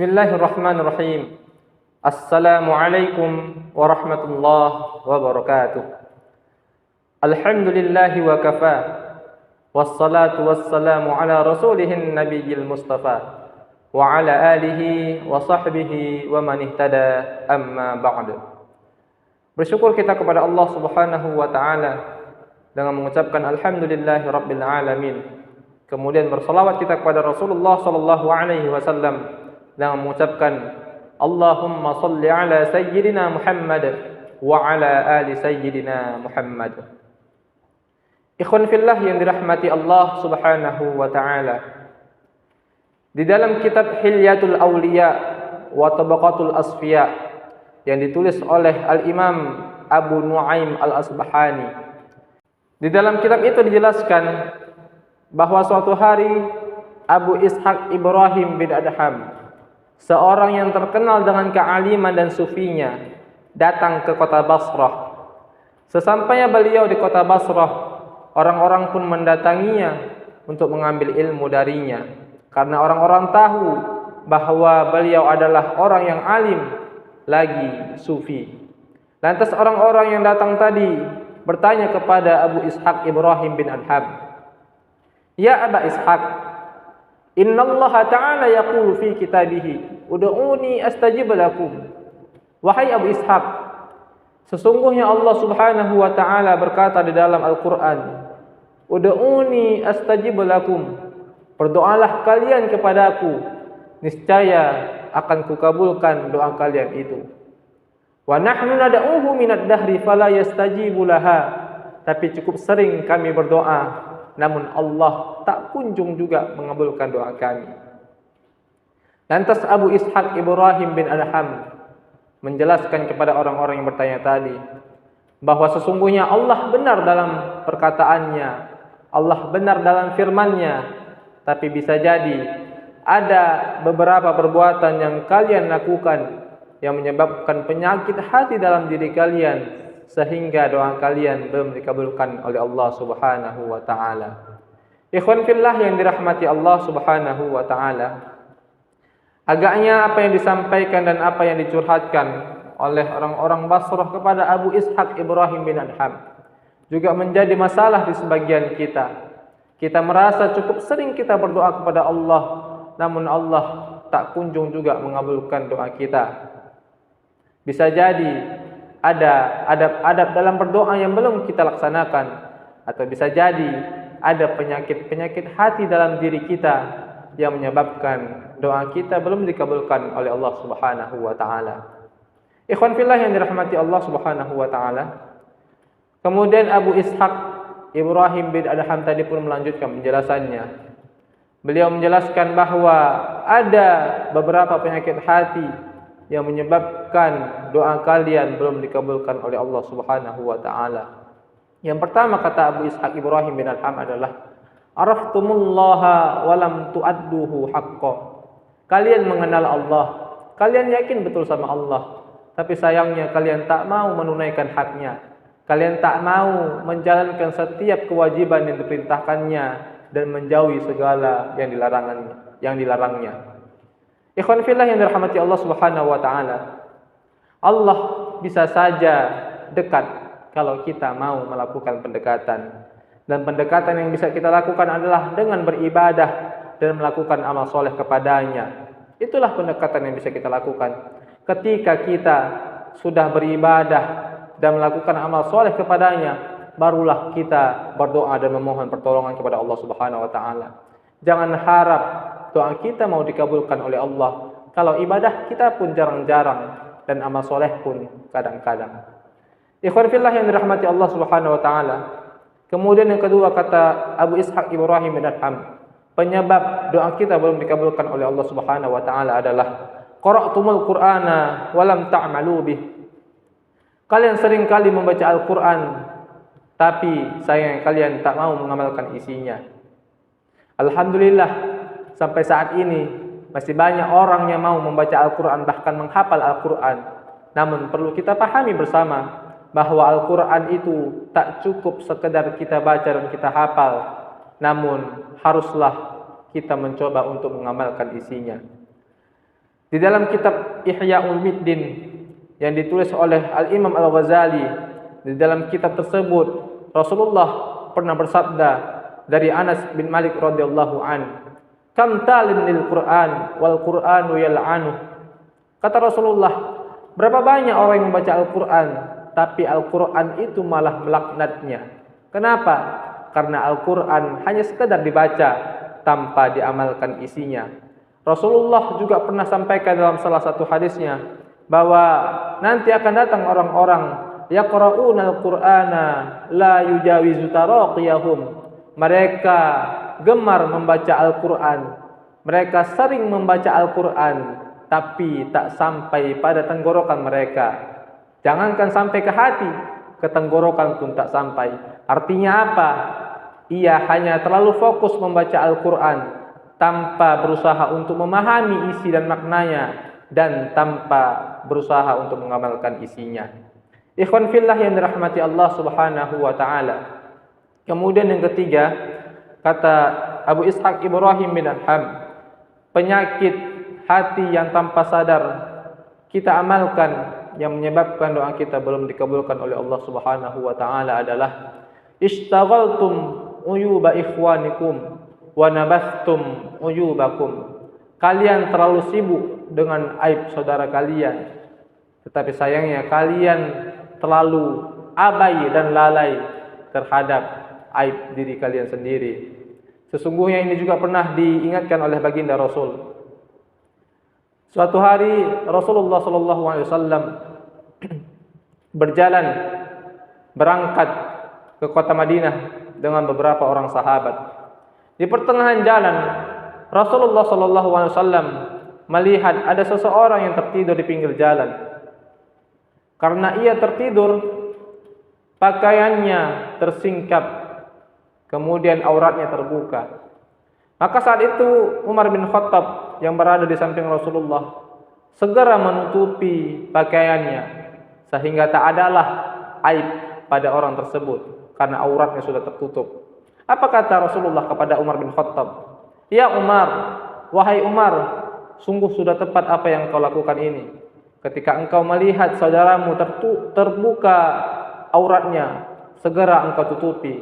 Bismillahirrahmanirrahim. Assalamualaikum warahmatullahi wabarakatuh. Alhamdulillahi wa kafa. Wassalatu wassalamu ala rasulihin nabiyyil mustafa wa ala alihi wa sahbihi wa man ihtada, amma ba'd. Bersyukur kita kepada Allah Subhanahu wa taala dengan mengucapkan alhamdulillahi rabbil alamin. Kemudian bersalawat kita kepada Rasulullah sallallahu alaihi wasallam dengan mengucapkan Allahumma salli ala sayyidina Muhammad wa ala ali sayyidina Muhammad. Ikhwan fillah yang dirahmati Allah Subhanahu wa taala. Di dalam kitab Hilyatul Awliya wa Tabaqatul Asfiya yang ditulis oleh Al-Imam Abu Nuaim Al-Asbahani, di dalam kitab itu dijelaskan bahwa suatu hari Abu Ishaq Ibrahim bin Adham, seorang yang terkenal dengan kealiman dan sufinya, datang ke kota Basrah. Sesampainya beliau di kota Basrah, orang-orang pun mendatanginya untuk mengambil ilmu darinya, karena orang-orang tahu bahwa beliau adalah orang yang alim lagi sufi. Lantas orang-orang yang datang tadi bertanya kepada Abu Ishaq Ibrahim bin Adham, "Ya Aba Ishaq, innallaha ta'ala yaqulu fi kitabihi ud'uni astajib lakum." Wahai Abu Ishaq, sesungguhnya Allah Subhanahu wa taala berkata di dalam Al-Qur'an, ud'uni astajib lakum, berdoalah kalian kepadaku, niscaya akan kukabulkan doa kalian itu. Wa nahnu nad'uhu minad dahri fala yastajibu laha, tapi cukup sering kami berdoa namun Allah tak kunjung juga mengabulkan doa kami. Lantas Abu Ishaq Ibrahim bin Adham menjelaskan kepada orang-orang yang bertanya tadi bahwa sesungguhnya Allah benar dalam perkataannya, Allah benar dalam firman-Nya, tapi bisa jadi ada beberapa perbuatan yang kalian lakukan yang menyebabkan penyakit hati dalam diri kalian, sehingga doa kalian belum dikabulkan oleh Allah Subhanahu wa taala. Ikhwan fillah yang dirahmati Allah Subhanahu wa taala, agaknya apa yang disampaikan dan apa yang dicurhatkan oleh orang-orang Basrah kepada Abu Ishaq Ibrahim bin Adham juga menjadi masalah di sebagian kita. Kita merasa cukup sering kita berdoa kepada Allah, namun Allah tak kunjung juga mengabulkan doa kita. Bisa jadi ada adab-adab dalam berdoa yang belum kita laksanakan, atau bisa jadi ada penyakit-penyakit hati dalam diri kita yang menyebabkan doa kita belum dikabulkan oleh Allah Subhanahu wa taala. Ikhwan fillah yang dirahmati Allah Subhanahu wa taala. Kemudian Abu Ishaq Ibrahim bin Adham tadi pun melanjutkan penjelasannya. Beliau menjelaskan bahwa ada beberapa penyakit hati yang menyebabkan doa kalian belum dikabulkan oleh Allah Subhanahu wa taala. Yang pertama, kata Abu Ishaq Ibrahim bin Adham adalah araftumullaha wa lam tu'adduhu haqqo. Kalian mengenal Allah, kalian yakin betul sama Allah, tapi sayangnya kalian tak mau menunaikan haknya. Kalian tak mau menjalankan setiap kewajiban yang diperintahkannya dan menjauhi segala yang dilarangnya. Ikhwan fillah yang dirahmati Allah Subhanahu wa taala, Allah bisa saja dekat kalau kita mau melakukan pendekatan. Dan pendekatan yang bisa kita lakukan adalah dengan beribadah dan melakukan amal soleh kepadanya. Itulah pendekatan yang bisa kita lakukan. Ketika kita sudah beribadah dan melakukan amal soleh kepadanya, barulah kita berdoa dan memohon pertolongan kepada Allah Subhanahu wa taala. Jangan harap doa kita mau dikabulkan oleh Allah kalau ibadah kita pun jarang-jarang dan amal soleh pun kadang-kadang. Ikhwan fillah yang dirahmati Allah Subhanahu wa taala. Kemudian yang kedua, kata Abu Ishaq Ibrahim bin Adham, penyebab doa kita belum dikabulkan oleh Allah Subhanahu wa taala adalah qara'tumul Qur'ana wa lam ta'malu bih. Kalian sering kali membaca Al-Qur'an, tapi sayang kalian tak mau mengamalkan isinya. Alhamdulillah, sampai saat ini masih banyak orang yang mau membaca Al-Qur'an, bahkan menghafal Al-Qur'an. Namun perlu kita pahami bersama bahwa Al-Quran itu tak cukup sekedar kita baca dan kita hafal, namun haruslah kita mencoba untuk mengamalkan isinya. Di dalam kitab Ihya Ulumuddin yang ditulis oleh Al-Imam Al-Ghazali, di dalam kitab tersebut Rasulullah pernah bersabda dari Anas bin Malik radhiyallahu an, "Kam talin lil Qur'an wal Qur'anu yal'anu." Kata Rasulullah, berapa banyak orang yang membaca Al-Qur'an, tapi Al-Qur'an itu malah melaknatnya. Kenapa? Karena Al-Qur'an hanya sekedar dibaca tanpa diamalkan isinya. Rasulullah juga pernah sampaikan dalam salah satu hadisnya bahwa nanti akan datang orang-orang yaqra'unal Qur'ana la yujawizu taraqiyahum. Mereka gemar membaca Al-Qur'an. Mereka sering membaca Al-Qur'an, tapi tak sampai pada tenggorokan mereka. Jangankan sampai ke hati, ke tenggorokan pun tak sampai. Artinya apa? Ia hanya terlalu fokus membaca Al-Qur'an tanpa berusaha untuk memahami isi dan maknanya, dan tanpa berusaha untuk mengamalkan isinya. Ikhwan fillah yang dirahmati Allah Subhanahu wa taala. Kemudian yang ketiga, kata Abu Ishaq Ibrahim bin Adham, penyakit hati yang tanpa sadar kita amalkan yang menyebabkan doa kita belum dikabulkan oleh Allah Subhanahu wa taala adalah ishtaghaltum uyuba ikhwanikum wa nabathtum uyubakum. Kalian terlalu sibuk dengan aib saudara kalian, tetapi sayangnya kalian terlalu abai dan lalai terhadap aib diri kalian sendiri. Sesungguhnya ini juga pernah diingatkan oleh baginda Rasul. Suatu hari Rasulullah SAW berjalan berangkat ke kota Madinah dengan beberapa orang sahabat. Di pertengahan jalan Rasulullah SAW melihat ada seseorang yang tertidur di pinggir jalan. Karena ia tertidur, pakaiannya tersingkap, kemudian auratnya terbuka. Maka saat itu Umar bin Khattab yang berada di samping Rasulullah segera menutupi pakaiannya sehingga tak adalah aib pada orang tersebut karena auratnya sudah tertutup. Apa kata Rasulullah kepada Umar bin Khattab? "Ya Umar, wahai Umar, sungguh sudah tepat apa yang kau lakukan ini. Ketika engkau melihat saudaramu terbuka auratnya, segera engkau tutupi.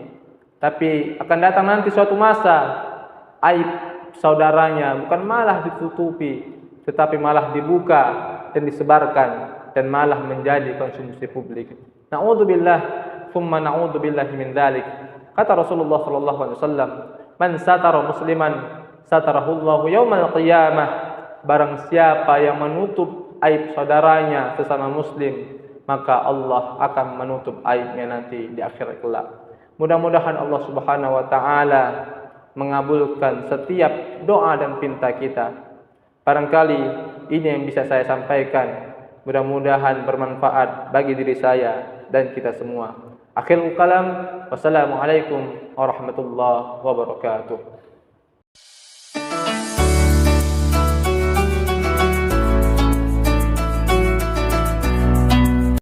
Tapi akan datang nanti suatu masa, aib saudaranya bukan malah ditutupi, tetapi malah dibuka dan disebarkan dan malah menjadi konsumsi publik. Na'udzubillah, thumma na'udzubillahi min dzalik." Kata Rasulullah SAW, "Man satara musliman satarahullahu yaumal qiyamah." Barang siapa yang menutup aib saudaranya sesama muslim, maka Allah akan menutup aibnya nanti di akhirat kelak. Mudah-mudahan Allah Subhanahu wa taala mengabulkan setiap doa dan pinta kita. Barangkali ini yang bisa saya sampaikan. Mudah-mudahan bermanfaat bagi diri saya dan kita semua. Akhirul kalam, wassalamualaikum warahmatullahi wabarakatuh.